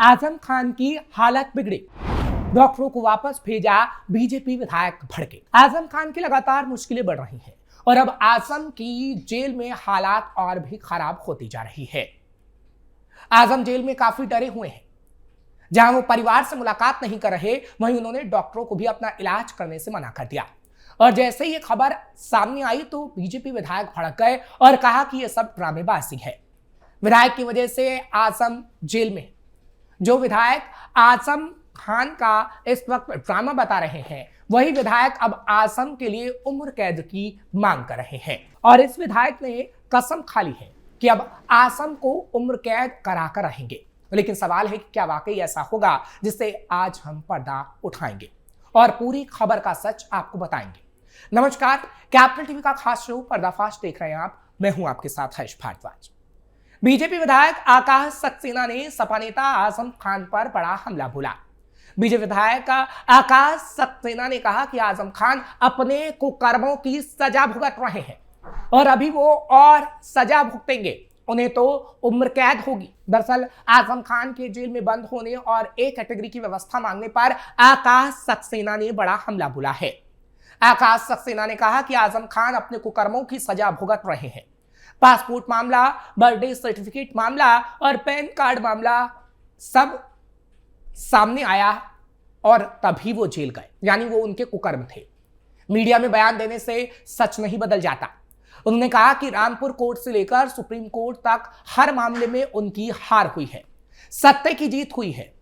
आजम खान की हालत बिगड़ी, डॉक्टरों को वापस भेजा, बीजेपी विधायक भड़के। आजम खान की लगातार मुश्किलें बढ़ रही हैं और अब आजम की जेल में हालात और भी खराब होती जा रही है। आजम जेल में काफी डरे हुए हैं। जहां वो परिवार से मुलाकात नहीं कर रहे, वहीं उन्होंने डॉक्टरों को भी अपना इलाज करने से मना कर दिया। और जैसे ही ये खबर सामने आई तो बीजेपी विधायक भड़क गए और कहा कि यह सब ड्रामेबाजी है। विधायक की वजह से आजम जेल में। जो विधायक आजम खान का इस वक्त ड्रामा बता रहे हैं, वही विधायक अब आजम के लिए उम्र कैद की मांग कर रहे हैं। और इस विधायक ने कसम खा ली है कि अब आजम को उम्र कैद कराकर रहेंगे। लेकिन सवाल है कि क्या वाकई ऐसा होगा, जिससे आज हम पर्दा उठाएंगे और पूरी खबर का सच आपको बताएंगे। नमस्कार, कैपिटल टीवी का खास शो पर्दाफाश देख रहे हैं आप। मैं हूं आपके साथ हर्ष भारद्वाज। बीजेपी विधायक आकाश सक्सेना ने सपा नेता आजम खान पर बड़ा हमला बोला। बीजेपी विधायक आकाश सक्सेना ने कहा कि आजम खान अपने कुकर्मों की सजा भुगत रहे हैं और अभी वो और सजा भुगतेंगे, उन्हें तो उम्र कैद होगी। दरअसल आजम खान के जेल में बंद होने और ए कैटेगरी की व्यवस्था मांगने पर आकाश सक्सेना ने बड़ा हमला बोला है। आकाश सक्सेना ने कहा कि आजम खान अपने कुकर्मों की सजा भुगत रहे हैं। पासपोर्ट मामला, बर्थडे सर्टिफिकेट मामला और पैन कार्ड मामला सब सामने आया और तभी वो जेल गए, यानी वो उनके कुकर्म थे। मीडिया में बयान देने से सच नहीं बदल जाता। उन्होंने कहा कि रामपुर कोर्ट से लेकर सुप्रीम कोर्ट तक हर मामले में उनकी हार हुई है, सत्य की जीत हुई है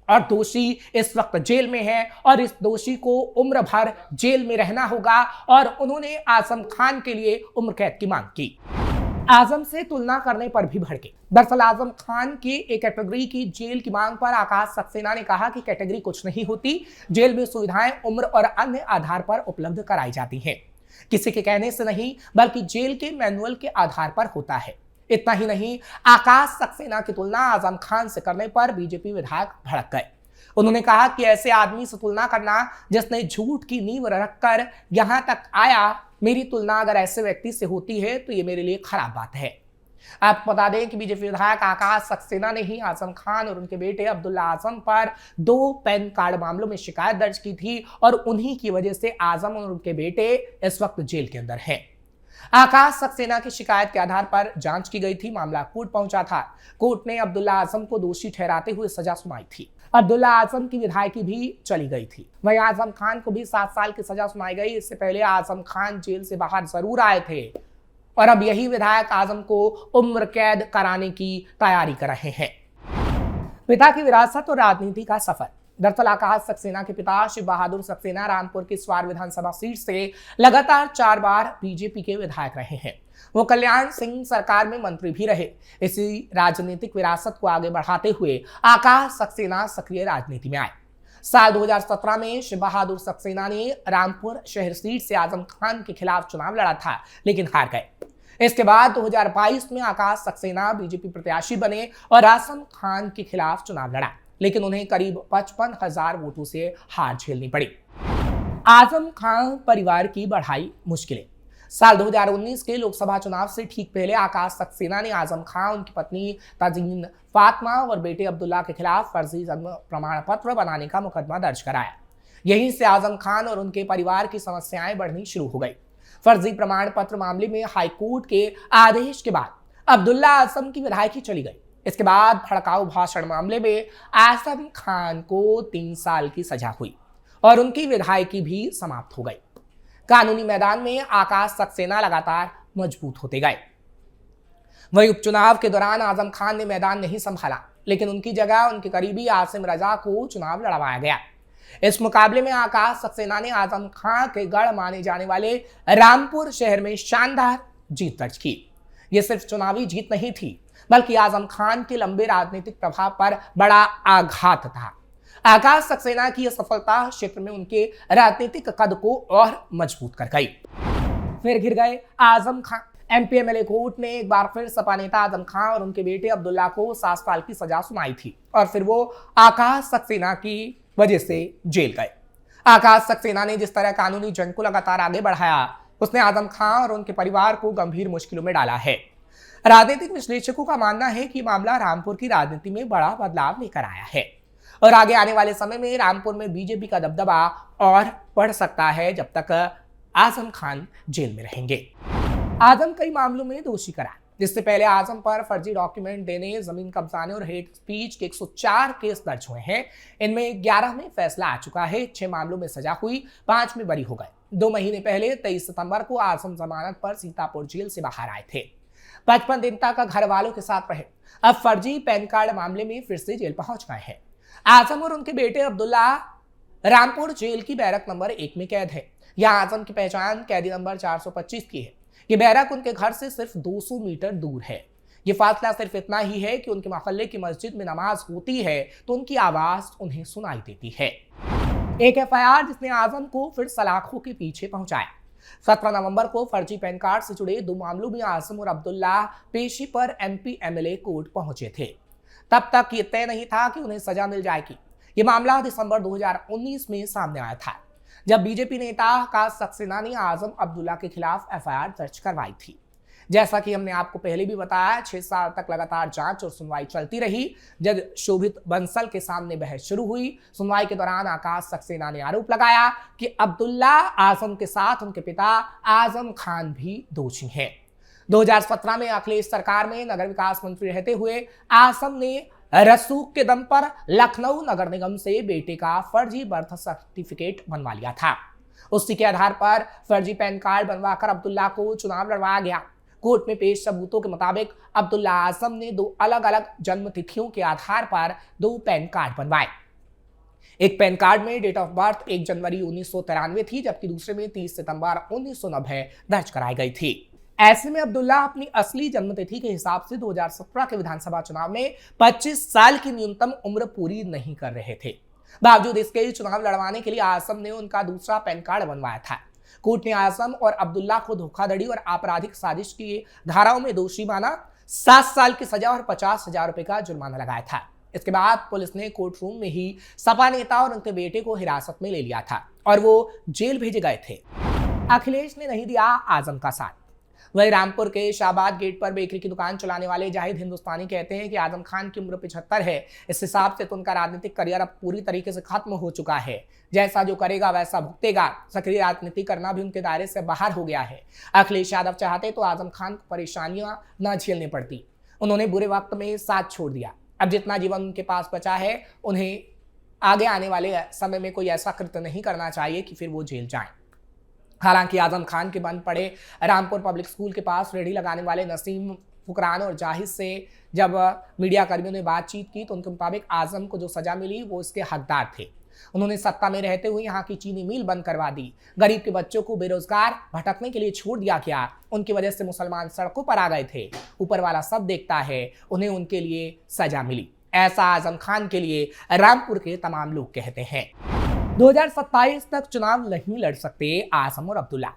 और दोषी इस वक्त जेल में है और इस दोषी को उम्र भर जेल में रहना होगा। और उन्होंने आजम खान के लिए उम्र कैद की मांग की। आजम से तुलना करने पर भी भड़के। दरअसल आजम खान की एक कैटेगरी की जेल की मांग पर आकाश सक्सेना ने कहा कि कैटेगरी कुछ नहीं होती, जेल में सुविधाएं उम्र और अन्य आधार पर उपलब्ध कराई जाती हैं। किसी के कहने से नहीं, बल्कि जेल के मैनुअल के आधार पर होता है। इतना ही नहीं, आकाश सक्सेना की तुलना आजम खान से करने पर बीजेपी विधायक भड़क गए। उन्होंने कहा कि ऐसे आदमी से तुलना करना जिसने झूठ की नींव रखकर यहां तक आया, मेरी तुलना अगर ऐसे व्यक्ति से होती है तो ये मेरे लिए खराब बात है। आप बता दें कि बीजेपी विधायक आकाश सक्सेना ने ही आजम खान और उनके बेटे अब्दुल्ला आजम पर 2 पैन कार्ड मामलों में शिकायत दर्ज की थी और उन्हीं की वजह से आजम और उनके बेटे इस वक्त जेल के अंदर हैं। आकाश सक्सेना की शिकायत के आधार पर जांच की गई थी, मामला कोर्ट पहुंचा था। कोर्ट ने अब्दुल्ला आजम को दोषी ठहराते हुए सजा सुनाई थी। अब्दुल्ला आजम की विधायकी भी चली गई थी। वहीं आजम खान को भी 7 साल की सजा सुनाई गई। इससे पहले आजम खान जेल से बाहर जरूर आए थे और अब यही विधायक आजम को उम्र कैद कराने की तैयारी कर रहे हैं। पिता की विरासत और राजनीति का सफर। दरअसल आकाश सक्सेना के पिता शिव बहादुर सक्सेना रामपुर की स्वार विधानसभा सीट से लगातार 4 बार बीजेपी के विधायक रहे हैं। वो कल्याण सिंह सरकार में मंत्री भी रहे। इसी राजनीतिक विरासत को आगे बढ़ाते हुए आकाश सक्सेना सक्रिय राजनीति में आए। साल 2017 में शिव बहादुर सक्सेना ने रामपुर शहर सीट से आजम खान के खिलाफ चुनाव लड़ा था, लेकिन हार गए। इसके बाद 2022 में आकाश सक्सेना बीजेपी प्रत्याशी बने और आजम खान के खिलाफ चुनाव लड़ा, लेकिन उन्हें करीब 55,000 वोटों से हार झेलनी पड़ी। आजम खान परिवार की बढ़ाई मुश्किलें। साल 2019 के लोकसभा चुनाव से ठीक पहले आकाश सक्सेना ने आजम खान, उनकी पत्नी तजीन फातिमा और बेटे अब्दुल्ला के खिलाफ फर्जी जन्म प्रमाण पत्र बनाने का मुकदमा दर्ज कराया। यहीं से आजम खान और उनके परिवार की समस्याएं बढ़नी शुरू हो गई। फर्जी प्रमाण पत्र मामले में हाईकोर्ट के आदेश के बाद अब्दुल्ला आजम की विधायकी चली गई। इसके बाद भड़काऊ भाषण मामले में आजम खान को 3 साल की सजा हुई और उनकी विधायकी भी समाप्त हो गई। कानूनी मैदान में आकाश सक्सेना लगातार मजबूत होते गए। वहीं उपचुनाव के दौरान आजम खान ने मैदान नहीं संभाला, लेकिन उनकी जगह उनके करीबी आसिम रजा को चुनाव लड़वाया गया। इस मुकाबले में आकाश सक्सेना ने आजम खान के गढ़ माने जाने वाले रामपुर शहर में शानदार जीत दर्ज की। यह सिर्फ चुनावी जीत नहीं थी, बल्कि आजम खान के लंबे राजनीतिक प्रभाव पर बड़ा आघात था। आकाश सक्सेना की यह सफलता क्षेत्र में उनके राजनीतिक कद को और मजबूत कर गई। फिर घिर गए Azam Khan. MP MLA court ने एक बार फिर सपा नेता आजम खान और उनके बेटे अब्दुल्ला को 7 साल की सजा सुनाई थी और फिर वो आकाश सक्सेना की वजह से जेल गए। आकाश सक्सेना ने जिस तरह कानूनी जंग को लगातार आगे बढ़ाया, उसने आजम खान और उनके परिवार को गंभीर मुश्किलों में डाला है। राजनीतिक विश्लेषकों का मानना है कि मामला रामपुर की राजनीति में बड़ा बदलाव लेकर आया है और आगे आने वाले समय में रामपुर में बीजेपी का दबदबा और बढ़ सकता है जब तक आजम खान जेल में रहेंगे। आजम कई मामलों में दोषी करार। जिससे पहले आजम पर फर्जी डॉक्यूमेंट देने, जमीन कब्जाने और हेट स्पीच के 104 केस दर्ज हुए हैं। इनमें 11 में फैसला आ चुका है, 6 मामलों में सजा हुई, 5 में बरी हो गए। 2 महीने पहले 23 सितंबर को आजम जमानत पर सीतापुर जेल से बाहर आए थे। 55 दिन तक घर वालों के साथ रहे। अब फर्जी पैन कार्ड मामले में फिर से जेल पहुंच गए हैं। आजम और उनके बेटे अब्दुल्ला रामपुर जेल की बैरक नंबर 1 में कैद है। यहाँ आजम की पहचान कैदी नंबर 425 की है। ये बैरक उनके घर से सिर्फ 200 मीटर दूर है। ये फासला सिर्फ इतना ही है कि उनके मोहल्ले की मस्जिद में नमाज होती है तो उनकी आवाज उन्हें सुनाई देती है। एक एफआईआर जिसने आजम को फिर सलाखों के पीछे पहुंचाया। 17 नवंबर को फर्जी पैन कार्ड से जुड़े 2 मामलों में आजम और अब्दुल्ला पेशी पर एमपी एमएलए कोर्ट पहुंचे थे। तब तक ये तय नहीं था कि उन्हें सजा मिल जाएगी। ये मामला दिसंबर 2019 में सामने आया था, जब बीजेपी नेता का सक्सेना ने आजम अब्दुल्ला के खिलाफ एफआईआर दर्ज करवाई थी। जैसा कि हमने आपको पहले भी बताया, 6 साल तक लगातार जांच और सुनवाई चलती रही। जज शोभित बंसल के सामने बहस शुरू हुई। सुनवाई के दौरान आकाश सक्सेना ने आरोप लगाया कि अब्दुल्ला आजम के साथ उनके पिता आजम खान भी दोषी हैं। 2017 में अखिलेश सरकार में नगर विकास मंत्री रहते हुए आजम ने रसूख के दम पर लखनऊ नगर निगम से बेटे का फर्जी बर्थ सर्टिफिकेट बनवा लिया था। उसी के आधार पर फर्जी पैन कार्ड बनवाकर अब्दुल्ला को चुनाव लड़वाया गया। कोर्ट में पेश सबूतों के मुताबिक अब्दुल्ला आजम ने 2 अलग-अलग जन्म तिथियों के आधार पर 2 पैन कार्ड बनवाए। एक पैन कार्ड में डेट ऑफ बर्थ 1 जनवरी 1993 थी, जबकि दूसरे में 30 सितंबर 1990 दर्ज कराई गई थी। ऐसे में अब्दुल्ला अपनी असली जन्मतिथि के हिसाब से 2017 के विधानसभा चुनाव में 25 साल की न्यूनतम उम्र पूरी नहीं कर रहे थे। बावजूद इसके चुनाव लड़वाने के लिए आजम ने उनका दूसरा पैन कार्ड बनवाया था। कोर्ट ने आजम और अब्दुल्ला को धोखाधड़ी और आपराधिक साजिश की धाराओं में दोषी माना। 7 साल की सजा और 50,000 रुपए का जुर्माना लगाया था। इसके बाद पुलिस ने कोर्ट रूम में ही सपा नेता और उनके बेटे को हिरासत में ले लिया था और वो जेल भेजे गए थे। अखिलेश ने नहीं दिया आजम का साथ। वही रामपुर के शाहबाद गेट पर बेकरी की दुकान चलाने वाले जाहिद हिंदुस्तानी कहते हैं कि आजम खान की उम्र 75 है। इस हिसाब से तो उनका राजनीतिक करियर अब पूरी तरीके से खत्म हो चुका है। जैसा जो करेगा वैसा भुगतेगा। सक्रिय राजनीति करना भी उनके दायरे से बाहर हो गया है। अखिलेश यादव चाहते तो आजम खान को परेशानियां न झेलनी पड़ती। उन्होंने बुरे वक्त में साथ छोड़ दिया। अब जितना जीवन उनके पास बचा है, उन्हें आगे आने वाले समय में कोई ऐसा कृत्य नहीं करना चाहिए कि फिर वो जेल जाएं। हालांकि आजम खान के बंद पड़े रामपुर पब्लिक स्कूल के पास रेहड़ी लगाने वाले नसीम फुकरान और जाहिद से जब मीडिया कर्मियों ने बातचीत की तो उनके मुताबिक आजम को जो सजा मिली वो इसके हकदार थे। उन्होंने सत्ता में रहते हुए यहाँ की चीनी मिल बंद करवा दी। गरीब के बच्चों को बेरोजगार भटकने के लिए छोड़ दिया गया। उनकी वजह से मुसलमान सड़कों पर आ गए थे। ऊपर वाला सब देखता है, उन्हें उनके लिए सजा मिली। ऐसा आजम खान के लिए रामपुर के तमाम लोग कहते हैं। 2027 तक चुनाव नहीं लड़ सकते आजम और अब्दुल्ला।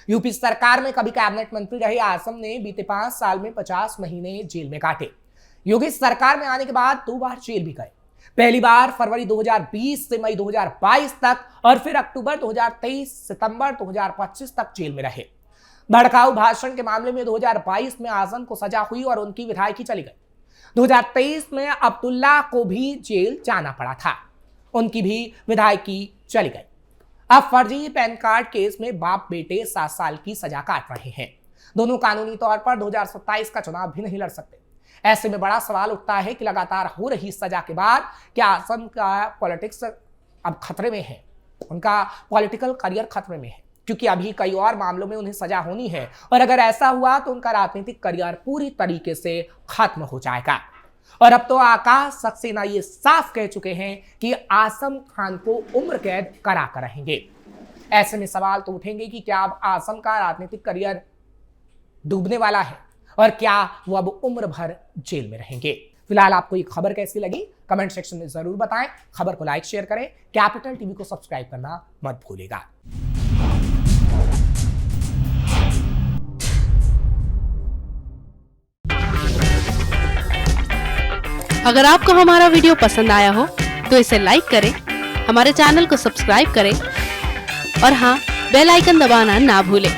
यूपी सरकार में कभी कैबिनेट मंत्री रहे आजम ने बीते 5 साल में 50 महीने जेल में काटे। योगी सरकार में आने के बाद 2 बार जेल भी गए। पहली बार फरवरी 2020 से मई 2022 तक और फिर अक्टूबर 2023 सितंबर 2025 तक जेल में रहे। भड़काऊ भाषण के मामले में 2022 में आजम को सजा हुई और उनकी विधायकी चली गई। 2023 में अब्दुल्ला को भी जेल जाना पड़ा था, उनकी भी विधायकी चली गई। अब फर्जी पैन कार्ड केस में बाप बेटे 7 साल की सजा काट रहे हैं। दोनों कानूनी तौर पर 2027 का चुनाव भी नहीं लड़ सकते। ऐसे में बड़ा सवाल उठता है कि लगातार हो रही सजा के बाद क्या आजम का पॉलिटिक्स अब खतरे में है, उनका पॉलिटिकल करियर खतरे में है, क्योंकि अभी कई और मामलों में उन्हें सजा होनी है और अगर ऐसा हुआ तो उनका राजनीतिक करियर पूरी तरीके से खत्म हो जाएगा। और अब तो आकाश सक्सेना ये साफ कह चुके हैं कि आजम खान को उम्र कैद करा कर रहेंगे। ऐसे में सवाल तो उठेंगे कि क्या अब आजम का राजनीतिक करियर डूबने वाला है और क्या वो अब उम्र भर जेल में रहेंगे। फिलहाल आपको ये खबर कैसी लगी कमेंट सेक्शन में जरूर बताएं। खबर को लाइक शेयर करें। कैपिटल टीवी को सब्सक्राइब करना मत भूलिएगा। अगर आपको हमारा वीडियो पसंद आया हो तो इसे लाइक करें, हमारे चैनल को सब्सक्राइब करें और हाँ, बेल आइकन दबाना ना भूलें।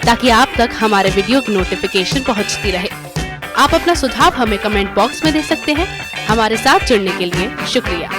ताकि आप तक हमारे वीडियो की नोटिफिकेशन पहुंचती रहे। आप अपना सुझाव हमें कमेंट बॉक्स में दे सकते हैं। हमारे साथ जुड़ने के लिए शुक्रिया।